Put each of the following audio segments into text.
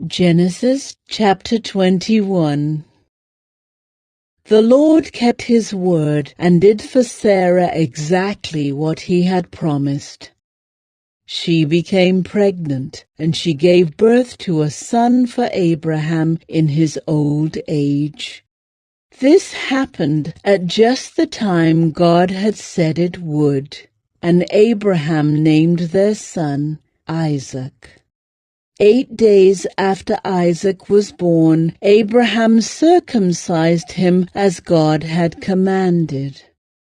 Genesis chapter 21. The Lord kept his word and did for Sarah exactly what he had promised. She became pregnant, and she gave birth to a son for Abraham in his old age. This happened at just the time God had said it would, and Abraham named their son Isaac. 8 days after Isaac was born, Abraham circumcised him as God had commanded.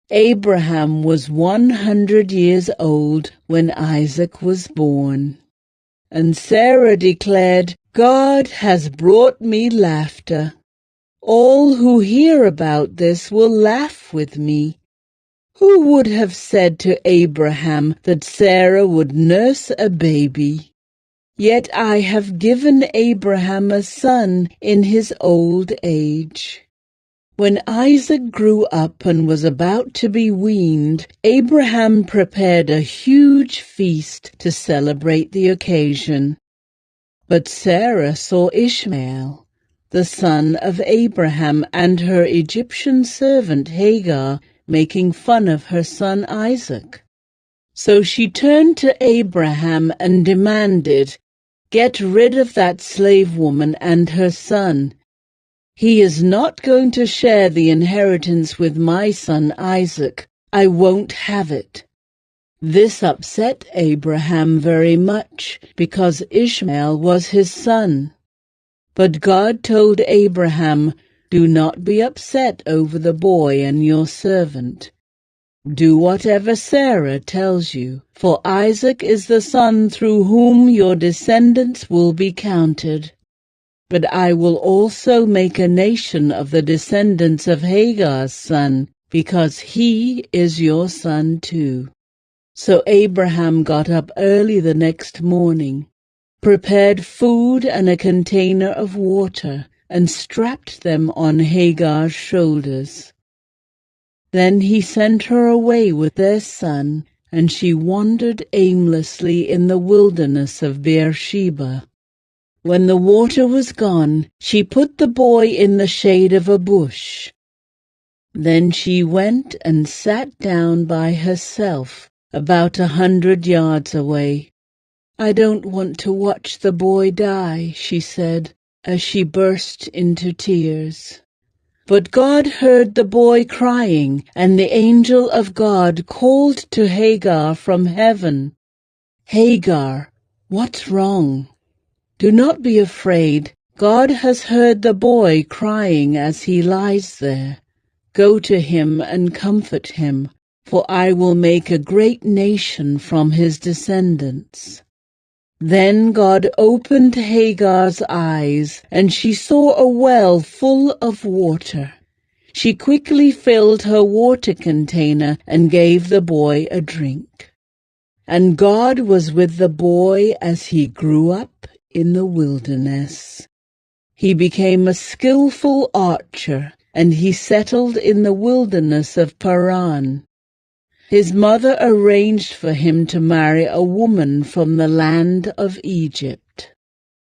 Abraham was 100 years old when Isaac was born. And Sarah declared, "God has brought me laughter. All who hear about this will laugh with me." Who would have said to Abraham that Sarah would nurse a baby? Yet I have given Abraham a son in his old age. When Isaac grew up and was about to be weaned, Abraham prepared a huge feast to celebrate the occasion. But Sarah saw Ishmael, the son of Abraham, and her Egyptian servant Hagar making fun of her son Isaac. So she turned to Abraham and demanded, "Get rid of that slave woman and her son. He is not going to share the inheritance with my son Isaac. I won't have it." This upset Abraham very much, because Ishmael was his son. But God told Abraham, "Do not be upset over the boy and your servant. Do whatever Sarah tells you, for Isaac is the son through whom your descendants will be counted. But I will also make a nation of the descendants of Hagar's son, because he is your son too." So Abraham got up early the next morning, prepared food and a container of water, and strapped them on Hagar's shoulders. Then he sent her away with their son, and she wandered aimlessly in the wilderness of Beersheba. When the water was gone, she put the boy in the shade of a bush. Then she went and sat down by herself, about 100 yards away. "I don't want to watch the boy die," she said, as she burst into tears. But God heard the boy crying, and the angel of God called to Hagar from heaven, "Hagar, what's wrong? Do not be afraid. God has heard the boy crying as he lies there. Go to him and comfort him, for I will make a great nation from his descendants." Then God opened Hagar's eyes, and she saw a well full of water. She quickly filled her water container and gave the boy a drink. And God was with the boy as he grew up in the wilderness. He became a skillful archer, and he settled in the wilderness of Paran. His mother arranged for him to marry a woman from the land of Egypt.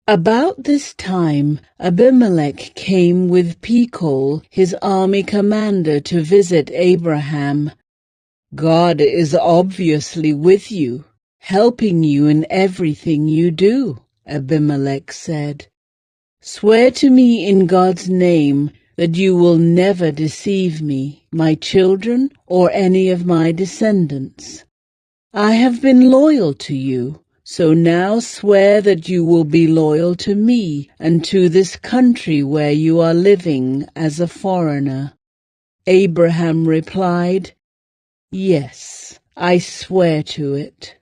About this time, Abimelech came with Pekol, his army commander, to visit Abraham. "God is obviously with you, helping you in everything you do," Abimelech said. "Swear to me in God's name that you will never deceive me, my children, or any of my descendants. I have been loyal to you, so now swear that you will be loyal to me and to this country where you are living as a foreigner." Abraham replied, "Yes, I swear to it."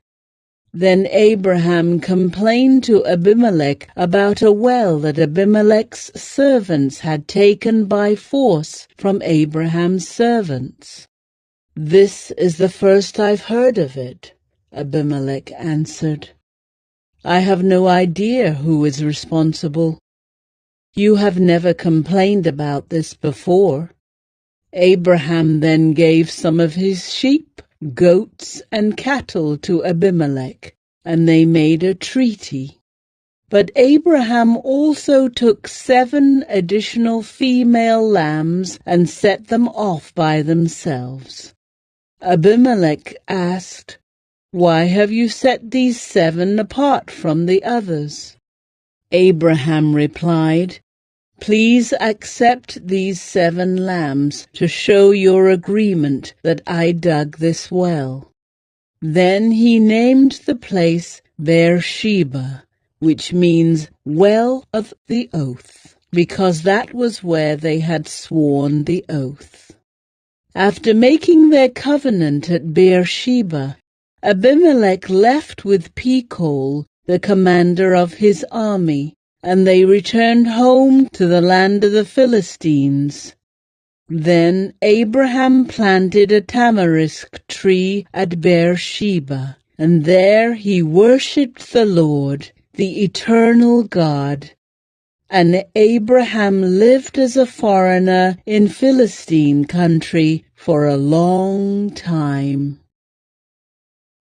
Then Abraham complained to Abimelech about a well that Abimelech's servants had taken by force from Abraham's servants. "This is the first I've heard of it," Abimelech answered. "I have no idea who is responsible. You have never complained about this before." Abraham then gave some of his sheep, goats, and cattle to Abimelech, and they made a treaty. But Abraham also took 7 additional female lambs and set them off by themselves. Abimelech asked, "Why have you set these 7 apart from the others?" Abraham replied, "Please accept these 7 lambs to show your agreement that I dug this well." Then he named the place Beersheba, which means well of the oath, because that was where they had sworn the oath. After making their covenant at Beersheba, Abimelech left with Phicol, the commander of his army, and they returned home to the land of the Philistines. Then Abraham planted a tamarisk tree at Beersheba, and there he worshipped the Lord, the eternal God. And Abraham lived as a foreigner in Philistine country for a long time.